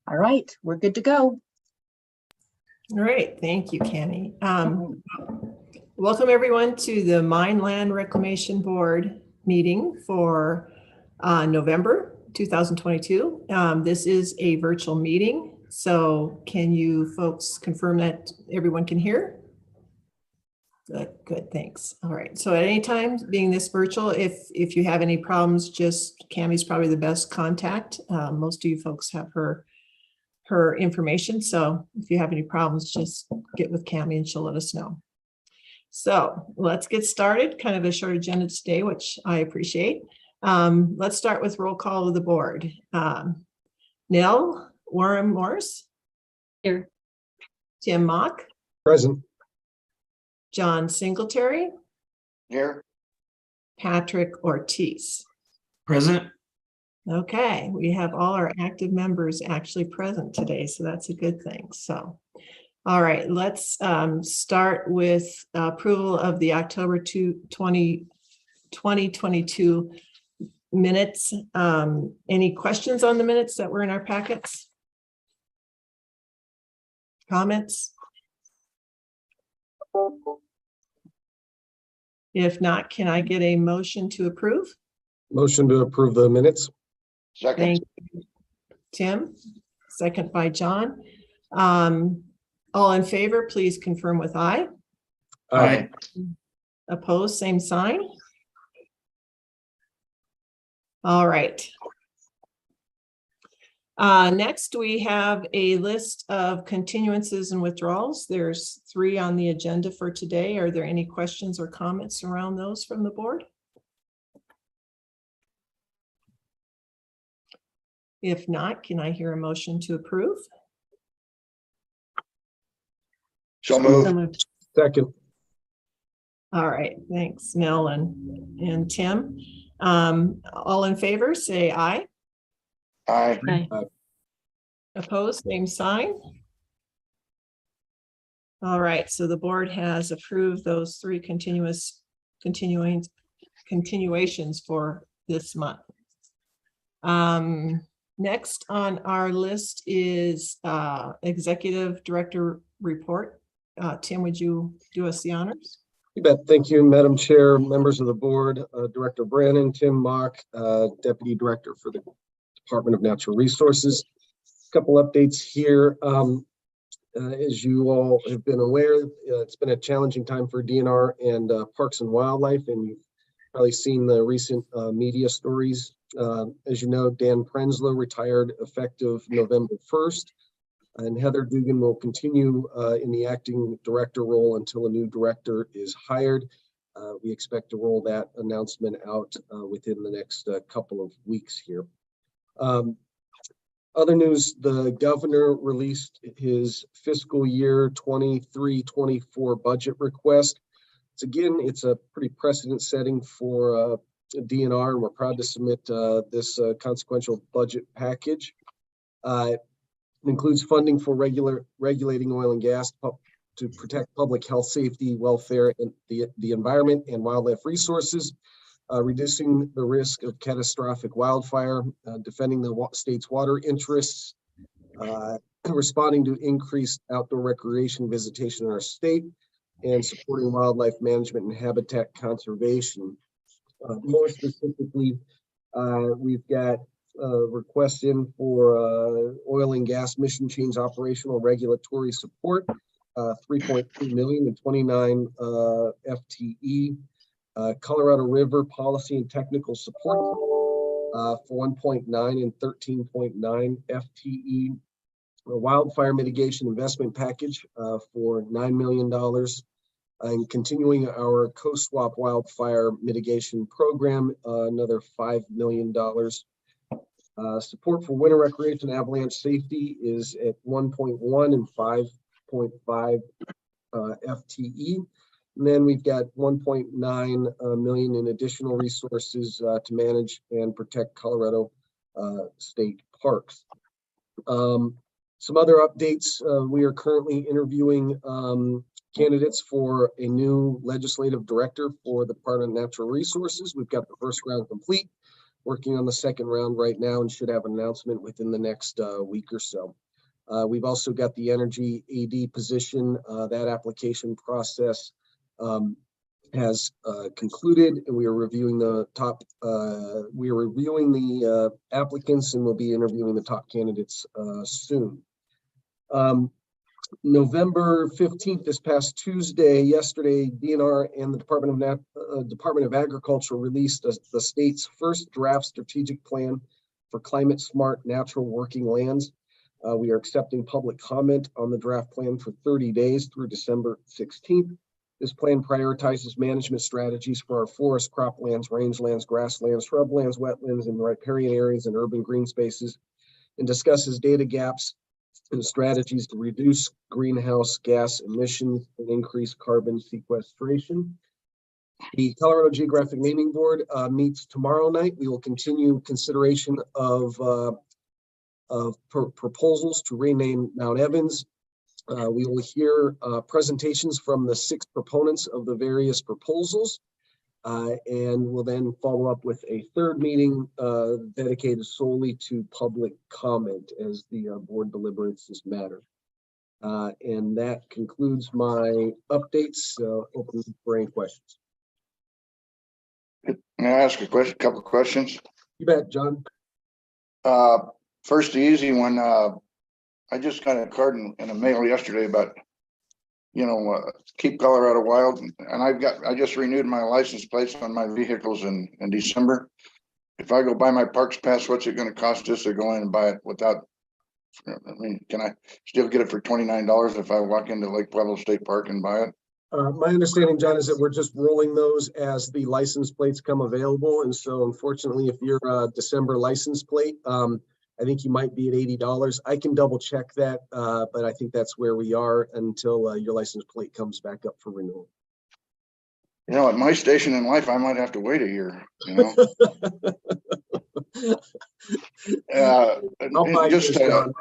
All right, we're good to go. All right, thank you, Cami. Welcome everyone to the Mine Land Reclamation Board meeting for November 2022. This is a virtual meeting, so can you folks confirm that everyone can hear? Good, thanks. All right, so at any time, being this virtual, if you have any problems, just Cami's probably the best contact. Most of you folks have her information, so if you have any problems, just get with Cami and she'll let us know. So let's get started. Kind of a short agenda today, which I appreciate. Let's start with roll call of the board. Nell Warren Morse. Here. Tim Mock. Present. John Singletary. Here. Patrick Ortiz. Present. Okay, we have all our active members actually present today, so that's a good thing. So, all right, let's start with approval of the October 2022 minutes. Any questions on the minutes that were in our packets? Comments? If not, can I get a motion to approve? Motion to approve the minutes. Second. Thank you, Tim. Second by John. All in favor, please confirm with aye. Aye. Opposed, same sign. All right. Next, we have a list of continuances and withdrawals. There's 3 on the agenda for today. Are there any questions or comments around those from the board? If not, can I hear a motion to approve? So moved. Second. All right, thanks, Nell and Tim. All in favor, say aye. Aye. Aye. Opposed, same sign. All right, so the board has approved those 3 continuations for this month. Next on our list is Executive Director report. Tim, would you do us the honors? You bet. Thank you, Madam Chair, members of the board, Director Brannon, Tim Mock, Deputy Director for the Department of Natural Resources. A couple updates here. As you all have been aware, it's been a challenging time for DNR and Parks and Wildlife, and you've probably seen the recent media stories. As you know, Dan Prenslow retired effective November 1st, and Heather Dugan will continue in the acting director role until a new director is hired. We expect to roll that announcement out within the next couple of weeks here. Other news, the governor released his fiscal year 23-24 budget request. It's a pretty precedent setting for DNR, and we're proud to submit this consequential budget package. It includes funding for regulating oil and gas to protect public health, safety, welfare, and the environment and wildlife resources, reducing the risk of catastrophic wildfire, defending the state's water interests, responding to increased outdoor recreation visitation in our state, and supporting wildlife management and habitat conservation. More specifically, we've got requests in for oil and gas mission change operational regulatory support, 3.3 million and 29 FTE. Colorado River policy and technical support for 1.9 and 13.9 FTE. A wildfire mitigation investment package for $9 million. And continuing our co-swap wildfire mitigation program, another $5 million. Support for winter recreation avalanche safety is at 1.1 and 5.5 FTE. And then we've got 1.9 million in additional resources to manage and protect Colorado state parks. Some other updates, we are currently interviewing candidates for a new legislative director for the Department of Natural Resources. We've got the first round complete. working on the second round right now and should have an announcement within the next week or so. We've also got the energy AD position. That application process has concluded, and we are reviewing the applicants, and we'll be interviewing the top candidates soon. November 15th, this past Tuesday, yesterday, DNR and the Department of Agriculture released the state's first draft strategic plan for climate smart natural working lands. We are accepting public comment on the draft plan for 30 days through December 16th. This plan prioritizes management strategies for our forest, croplands, rangelands, grasslands, shrublands, wetlands, and riparian areas and urban green spaces, and discusses data gaps and strategies to reduce greenhouse gas emissions and increase carbon sequestration. The Colorado Geographic Naming Board meets tomorrow night. We will continue consideration of proposals to rename Mount Evans. We will hear presentations from the 6 proponents of the various proposals, and we'll then follow up with a third meeting dedicated solely to public comment as the board deliberates this matter. And that concludes my updates. Open for any questions. May I ask a question, couple of questions? You bet, John. First, the easy one. I just got a card in a mail yesterday about, Keep Colorado Wild, and I just renewed my license plates on my vehicles in December. If I go buy my Parks Pass, what's it going to cost just to go in and buy it without? I mean, can I still get it for $29 if I walk into Lake Pueblo State Park and buy it? My understanding, John, is that we're just rolling those as the license plates come available. And so unfortunately, if you're a December license plate, I think you might be at $80. I can double check that, but I think that's where we are until your license plate comes back up for renewal. At my station in life, I might have to wait a year, I'll buy yours, John.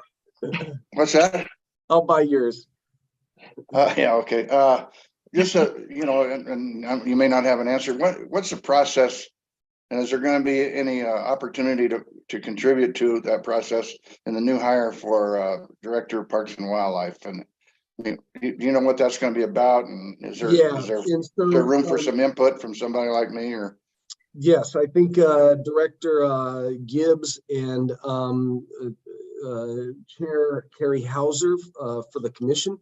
What's that? I'll buy yours. Yeah, okay. And you may not have an answer. What's the process? And is there going to be any opportunity to contribute to that process in the new hire for Director of Parks and Wildlife? And do you know what that's going to be about? And is there room for some input from somebody like me? Or yes, I think Director Gibbs and Chair Carrie Hauser for the commission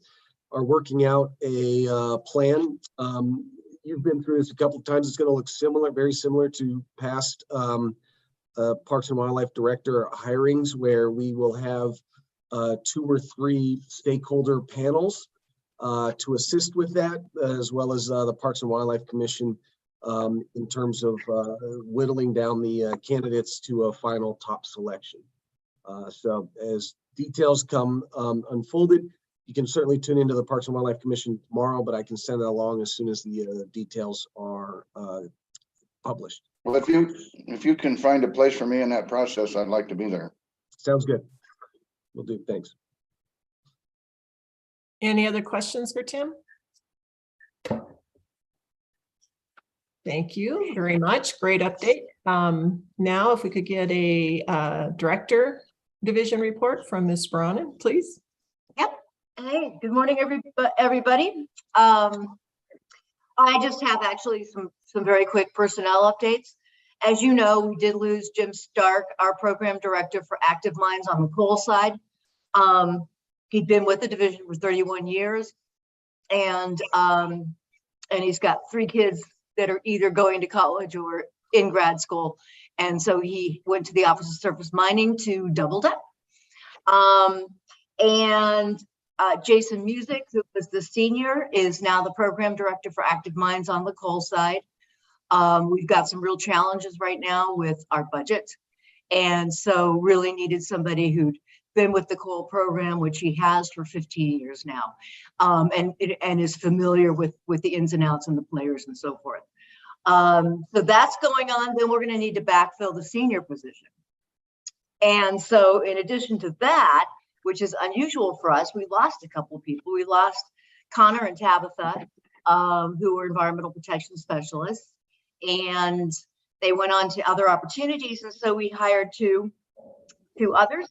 are working out a plan. You've been through this a couple of times. It's going to look similar, very similar to past Parks and Wildlife Director hirings, where we will have 2 or 3 stakeholder panels to assist with that, as well as the Parks and Wildlife Commission in terms of whittling down the candidates to a final top selection. So as details come unfolded, you can certainly tune into the Parks and Wildlife Commission tomorrow, but I can send it along as soon as the details are published. Well, if you can find a place for me in that process, I'd like to be there. Sounds good. Will do. Thanks. Any other questions for Tim? Thank you very much. Great update. Now, if we could get a director division report from Ms. Bronin, please. Yep. Hey, good morning, everybody. I just have actually some very quick personnel updates. As you know, we did lose Jim Stark, our program director for Active Minds on the coal side. He'd been with the division for 31 years, and he's got 3 kids that are either going to college or in grad school. And so he went to the Office of Surface Mining to double dip. Jason Music, who was the senior, is now the program director for Active Minds on the coal side. We've got some real challenges right now with our budget. And so really needed somebody who'd been with the coal program, which he has for 15 years now, and is familiar with the ins and outs and the players and so forth. So that's going on. Then we're going to need to backfill the senior position. And so in addition to that, which is unusual for us, we lost a couple of people. We lost Connor and Tabitha, who were environmental protection specialists, and They went on to other opportunities, and so we hired two others.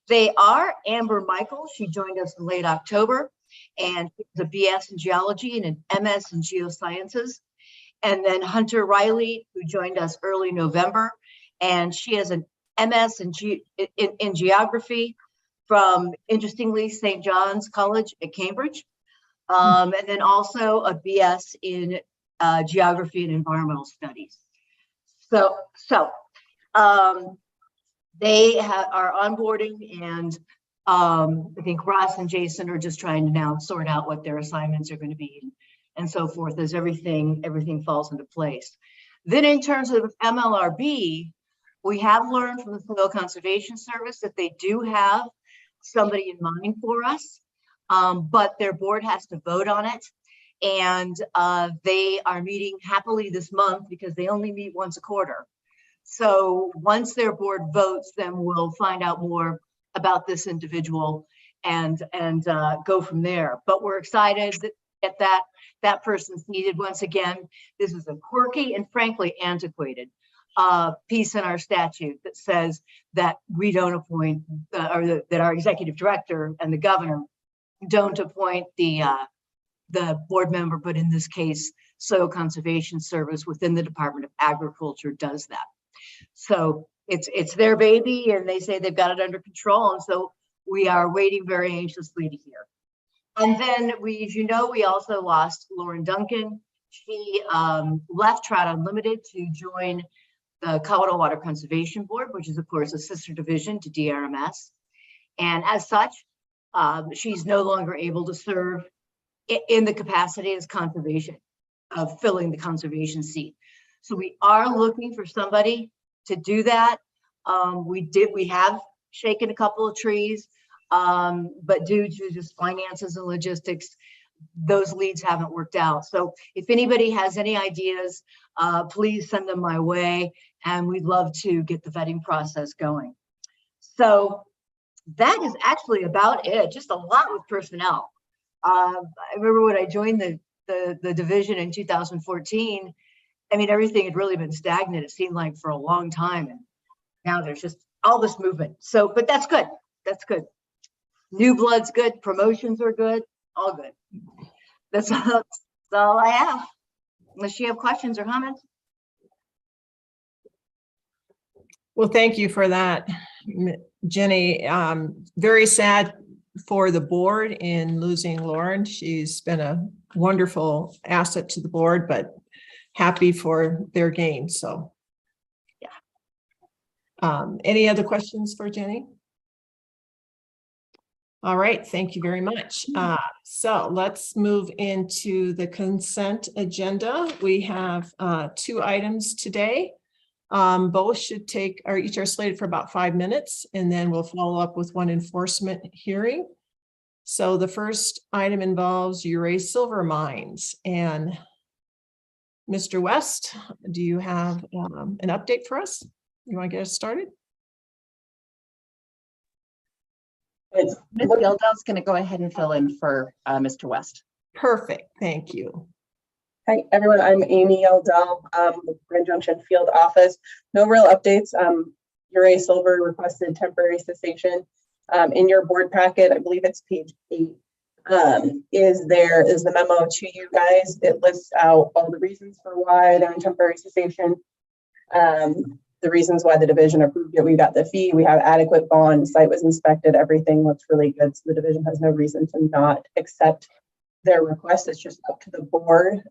They are Amber Michael. She joined us in late October, and she's a BS in geology and an MS in geosciences. And then Hunter Riley, who joined us early November, and she has an MS in geography from, interestingly, St. John's College at Cambridge. And then also a BS in geography and environmental studies. So they are onboarding, and I think Ross and Jason are just trying to now sort out what their assignments are going to be and so forth as everything falls into place. Then in terms of MLRB, we have learned from the Soil Conservation Service that they do have somebody in mind for us, but their board has to vote on it. And they are meeting happily this month because they only meet once a quarter. So once their board votes, then we'll find out more about this individual and go from there. But we're excited that that person's needed. Once again, this is a quirky and frankly antiquated piece in our statute that says that we don't appoint, or that our executive director and the governor don't appoint the board member, but in this case, Soil Conservation Service within the Department of Agriculture does that. So it's their baby, and they say they've got it under control, and so we are waiting very anxiously to hear. And then as you know, we also lost Lauren Duncan. She left Trout Unlimited to join the Colorado Water Conservation Board, which is of course a sister division to DRMS. And as such, she's no longer able to serve in the capacity as conservation, of filling the conservation seat. So we are looking for somebody to do that. We have shaken a couple of trees, but due to just finances and logistics, those leads haven't worked out. So if anybody has any ideas, please send them my way, and we'd love to get the vetting process going. So that is actually about it. Just a lot with personnel. I remember when I joined the division in 2014, I mean, everything had really been stagnant, it seemed like, for a long time. And now there's just all this movement. So, but that's good. That's good. New blood's good. Promotions are good. All good. That's all I have. Unless you have questions or comments. Well, thank you for that, Jenny. Very sad for the board in losing Lauren. She's been a wonderful asset to the board, but happy for their gain. So, yeah. Any other questions for Jenny? All right, thank you very much. So let's move into the consent agenda. We have 2 items today. Both should take, or each are slated for about 5 minutes, and then we'll follow up with one enforcement hearing. So the first item involves Uray Silver Mines. And Mr. West, do you have an update for us? You want to get us started? Ms. Gildel's going to go ahead and fill in for Mr. West. Perfect, thank you. Hi, everyone. I'm Amy Eldell with Grand Junction Field Office. No real updates. Uray Silver requested temporary cessation. In your board packet, I believe it's page 8, is the memo to you guys. It lists out all the reasons for why they're in temporary cessation. The reasons why the division approved it. We got the fee, we have adequate bond, site was inspected, everything looks really good. So the division has no reason to not accept their request. It's just up to the board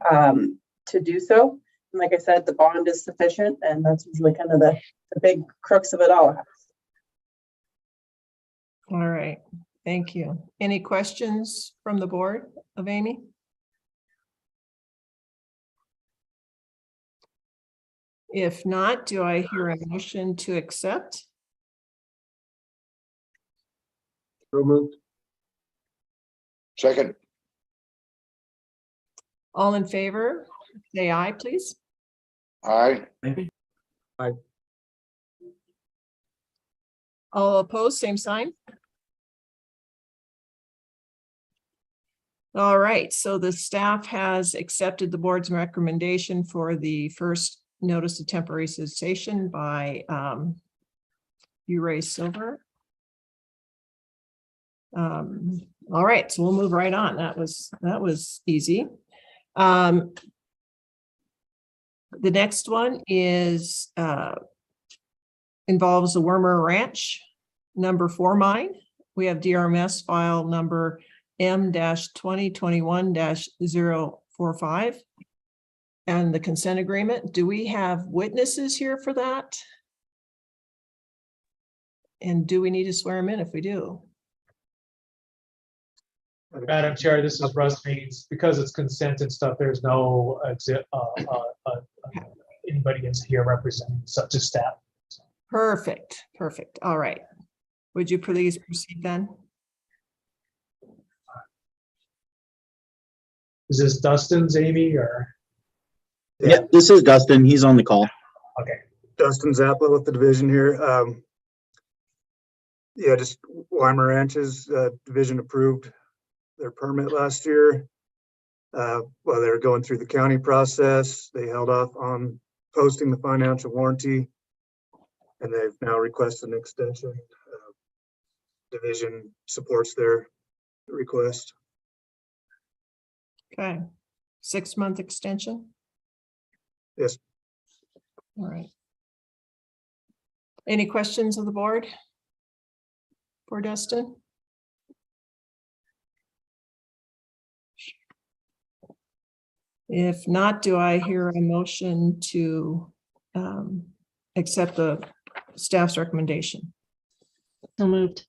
to do so. And like I said, the bond is sufficient, and that's usually kind of the big crux of it all. All right, thank you. Any questions from the board of Amy? If not, do I hear a motion to accept? So moved. Second. All in favor, say aye, please. Aye. All opposed, same sign. All right, so the staff has accepted the board's recommendation for the first notice of temporary cessation by Uray Silver. All right, so we'll move right on. That was easy. The next one is involves the Wormer Ranch number 4 mine. We have DRMS file number M-2021-045 and the consent agreement. Do we have witnesses here for that? And do we need to swear them in if we do? Madam Chair, this is Russ Haynes. Because it's consent and stuff, there's no anybody is here representing such a staff. Perfect, perfect. All right. Would you please proceed then? Is this Dustin's, Amy, or? Yeah, this is Dustin. He's on the call. Okay. Dustin Zappa with the division here. Yeah, just Weimer Ranches division approved their permit last year. While they were going through the county process, they held off on posting the financial warranty, and they've now requested an extension. Division supports their request. Okay. 6-month extension? Yes. All right. Any questions of the board for Dustin? If not, do I hear a motion to accept the staff's recommendation? So moved.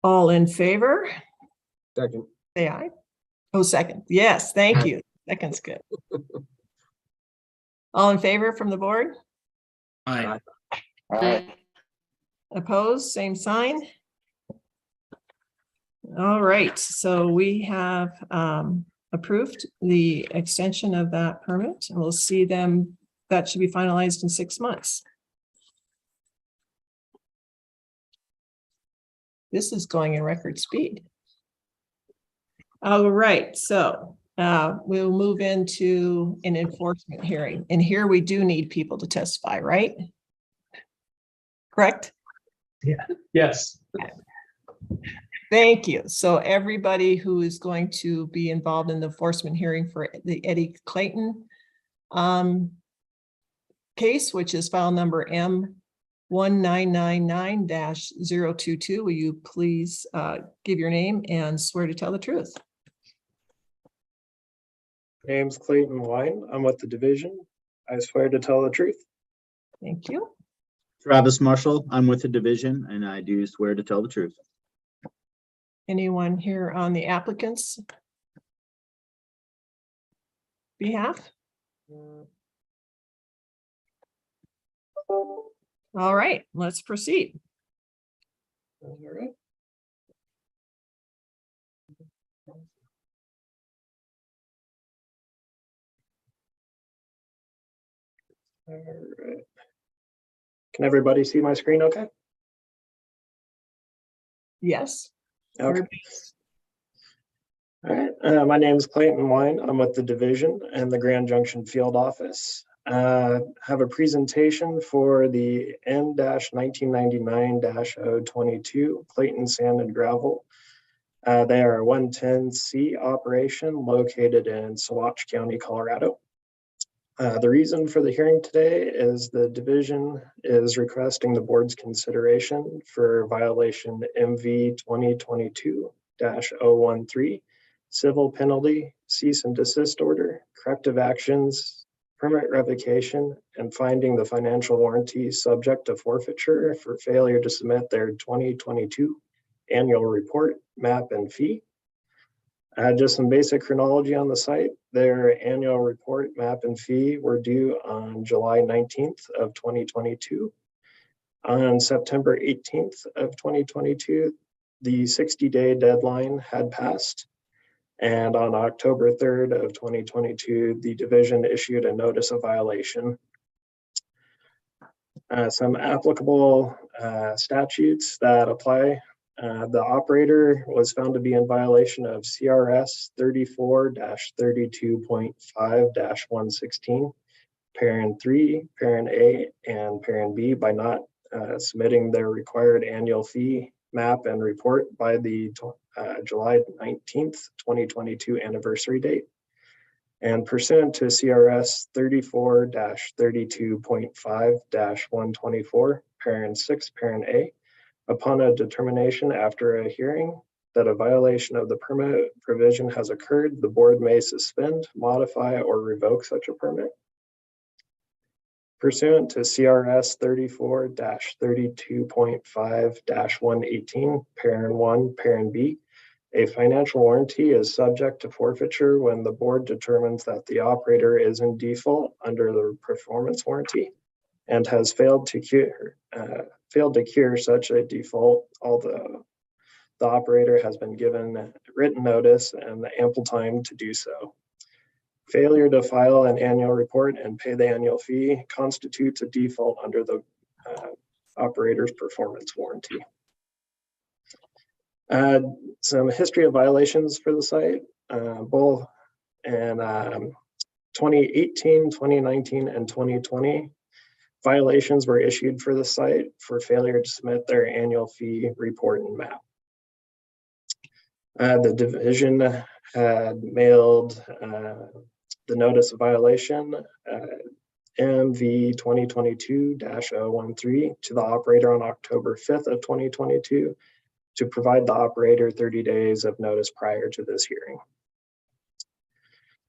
All in favor? Second. Say aye. Oh, second. Yes, thank you. Second's good. All in favor from the board? Aye. All right. Opposed, same sign. All right, so we have approved the extension of that permit, and we'll see them, that should be finalized in 6 months. This is going in record speed. All right, so we'll move into an enforcement hearing, and here we do need people to testify, right? Correct? Yeah. Yes. Thank you. So everybody who is going to be involved in the enforcement hearing for the Eddie Clayton case, which is file number M1999-022, will you please give your name and swear to tell the truth? Name's Clayton Wine. I'm with the division. I swear to tell the truth. Thank you. Travis Marshall. I'm with the division, and I do swear to tell the truth. Anyone here on the applicant's behalf? All right, let's proceed. All right. All right. Can everybody see my screen okay? Yes. Okay. All right. My name is Clayton Wine. I'm with the division and the Grand Junction field office. Have a presentation for the N-1999-022 Clayton Sand and Gravel. They are a 110C operation located in Saguache County, Colorado. The reason for the hearing today is the division is requesting the board's consideration for violation MV 2022-013, civil penalty, cease and desist order, corrective actions, permit revocation, and finding the financial warranty subject to forfeiture for failure to submit their 2022 annual report, map, and fee. Just some basic chronology on the site. Their annual report, map, and fee were due on July 19th of 2022. On September 18th of 2022, the 60-day deadline had passed. And on October 3rd of 2022, the division issued a notice of violation. Some applicable statutes that apply The operator was found to be in violation of CRS 34-32.5-116, parent 3, parent A, and parent B by not submitting their required annual fee map and report by the July 19th, 2022 anniversary date. And pursuant to CRS 34-32.5-124, parent 6, parent A, upon a determination after a hearing that a violation of the permit provision has occurred, the board may suspend, modify, or revoke such a permit. Pursuant to CRS 34-32.5-118, parent 1, parent B, a financial warranty is subject to forfeiture when the board determines that the operator is in default under the performance warranty and has failed to cure such a default, although the operator has been given written notice and ample time to do so. Failure to file an annual report and pay the annual fee constitutes a default under the operator's performance warranty. Some history of violations for the site, both in 2018, 2019, and 2020. Violations were issued for the site for failure to submit their annual fee report and map. The division had mailed the notice of violation MV 2022-013 to the operator on October 5th of 2022 to provide the operator 30 days of notice prior to this hearing.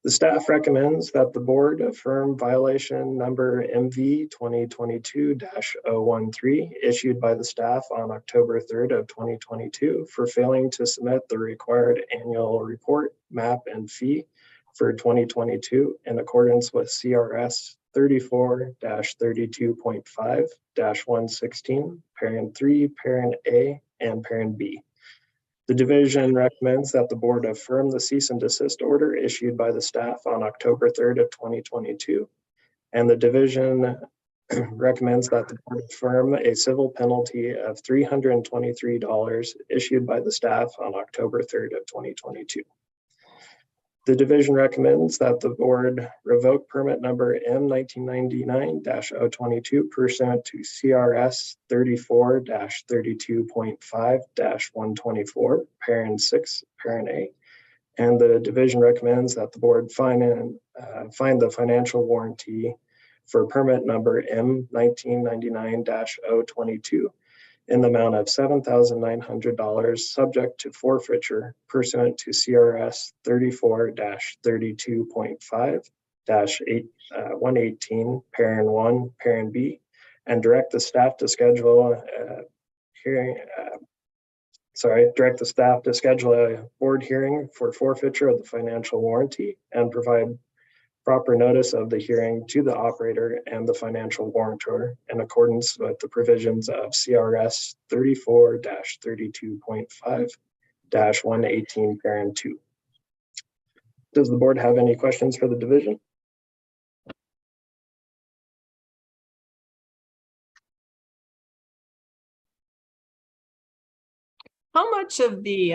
The staff recommends that the board affirm violation number MV 2022-013 issued by the staff on October 3rd of 2022 for failing to submit the required annual report, map, and fee for 2022 in accordance with CRS 34-32.5-116, parent 3, parent A, and parent B. The division recommends that the board affirm the cease and desist order issued by the staff on October 3rd of 2022. And the division recommends that the board affirm a civil penalty of $323 issued by the staff on October 3rd of 2022. The division recommends that the board revoke permit number M1999-022 pursuant to CRS 34-32.5-124, parent 6, parent A. And the division recommends that the board find the financial warranty for permit number M1999-022 in the amount of $7,900 subject to forfeiture pursuant to CRS 34-32.5-118, parent 1, parent B, and direct the staff to schedule a board hearing for forfeiture of the financial warranty and provide proper notice of the hearing to the operator and the financial warrantor in accordance with the provisions of CRS 34-32.5-118, parent 2. Does the board have any questions for the division? How much of the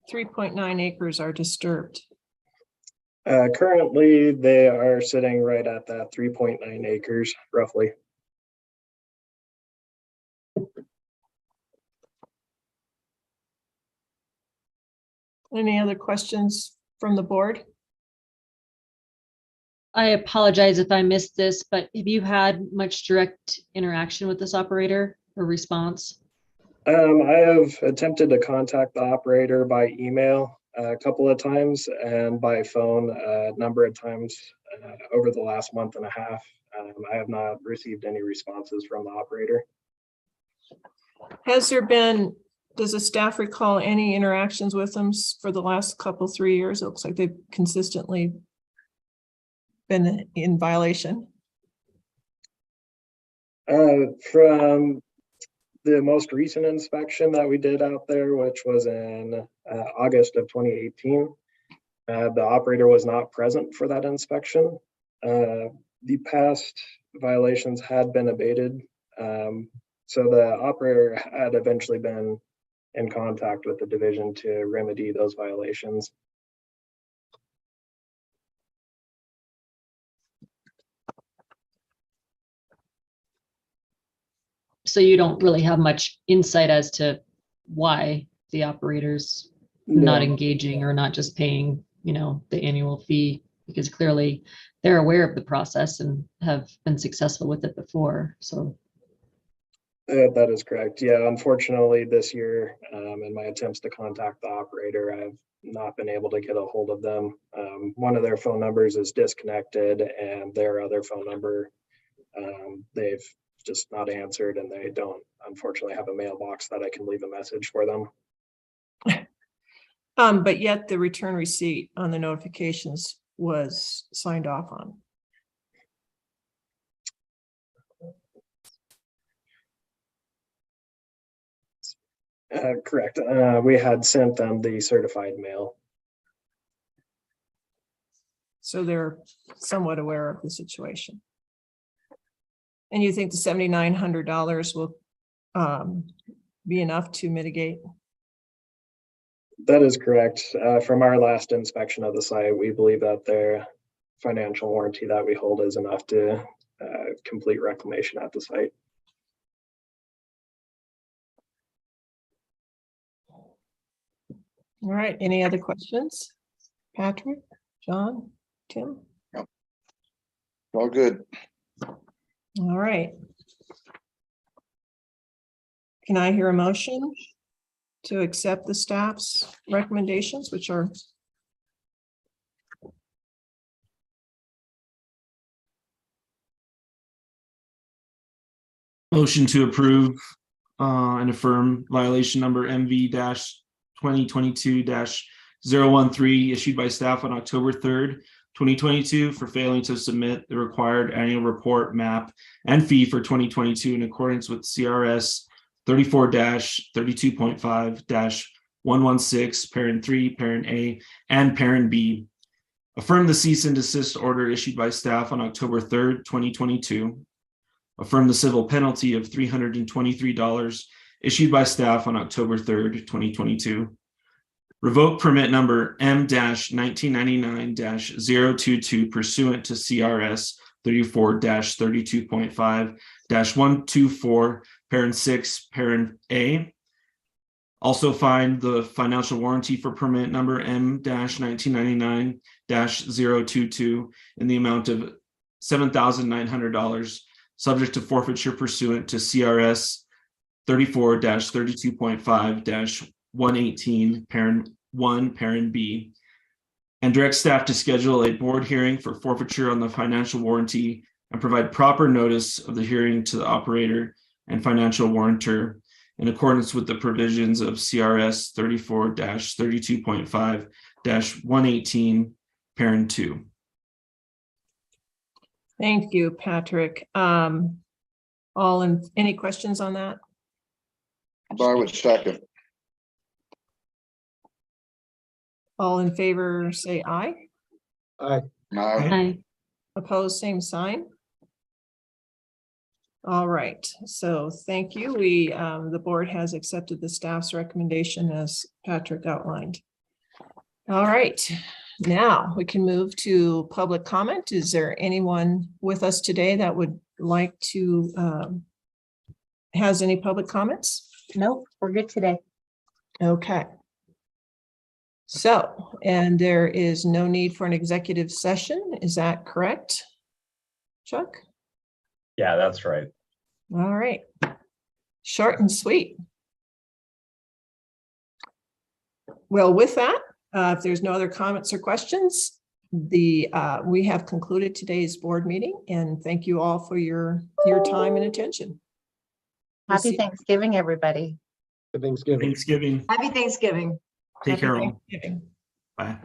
3.9 acres are disturbed? Currently, they are sitting right at that 3.9 acres, roughly. Any other questions from the board? I apologize if I missed this, but have you had much direct interaction with this operator or response? I have attempted to contact the operator by email a couple of times and by phone a number of times over the last month and a half. I have not received any responses from the operator. Has there been, does the staff recall any interactions with them for the last 3 years? It looks like they've consistently been in violation. From the most recent inspection that we did out there, which was in August of 2018, the operator was not present for that inspection. The past violations had been abated So the operator had eventually been in contact with the division to remedy those violations. So you don't really have much insight as to why the operator's not No. engaging or not just paying, the annual fee, because clearly they're aware of the process and have been successful with it before. So That is correct. Yeah, unfortunately, this year, in my attempts to contact the operator, I've not been able to get a hold of them. One of their phone numbers is disconnected, and their other phone number, they've just not answered, and they don't unfortunately have a mailbox that I can leave a message for them. But yet the return receipt on the notifications was signed off on. Correct. We had sent them the certified mail. So they're somewhat aware of the situation. And you think the $7,900 will be enough to mitigate? That is correct. From our last inspection of the site, we believe that their financial warranty that we hold is enough to complete reclamation at the site. All right, any other questions? Patrick, John, Tim? All good. All right. Can I hear a motion to accept the staff's recommendations, which are? Motion to approve and affirm violation number MV-2022-013 issued by staff on October 3rd, 2022 for failing to submit the required annual report, map, and fee for 2022 in accordance with CRS 34-32.5-116, parent 3, parent A, and parent B. Affirm the cease and desist order issued by staff on October 3rd, 2022. Affirm the civil penalty of $323 issued by staff on October 3rd, 2022. Revoke permit number M-1999-022 pursuant to CRS 34-32.5-124, parent 6, parent A. Also find the financial warranty for permit number M-1999-022 in the amount of $7,900, subject to forfeiture pursuant to CRS 34-32.5-118, parent 1, parent B, and direct staff to schedule a board hearing for forfeiture on the financial warranty and provide proper notice of the hearing to the operator and financial warrantor in accordance with the provisions of CRS 34-32.5-118, parent 2. Thank you, Patrick. Any questions on that? I would second. All in favor, say aye. Aye. Hi. Opposed, same sign. All right, so thank you. The board has accepted the staff's recommendation as Patrick outlined. All right, now we can move to public comment. Is there anyone with us today that would like to, has any public comments? Nope, we're good today. Okay. So, and there is no need for an executive session, is that correct, Chuck? Yeah, that's right. All right. Short and sweet. Well, with that, if there's no other comments or questions, we have concluded today's board meeting, and thank you all for your time and attention. Happy Thanksgiving, everybody. Thanksgiving. Thanksgiving. Happy Thanksgiving. Take care all. Thanksgiving. Bye.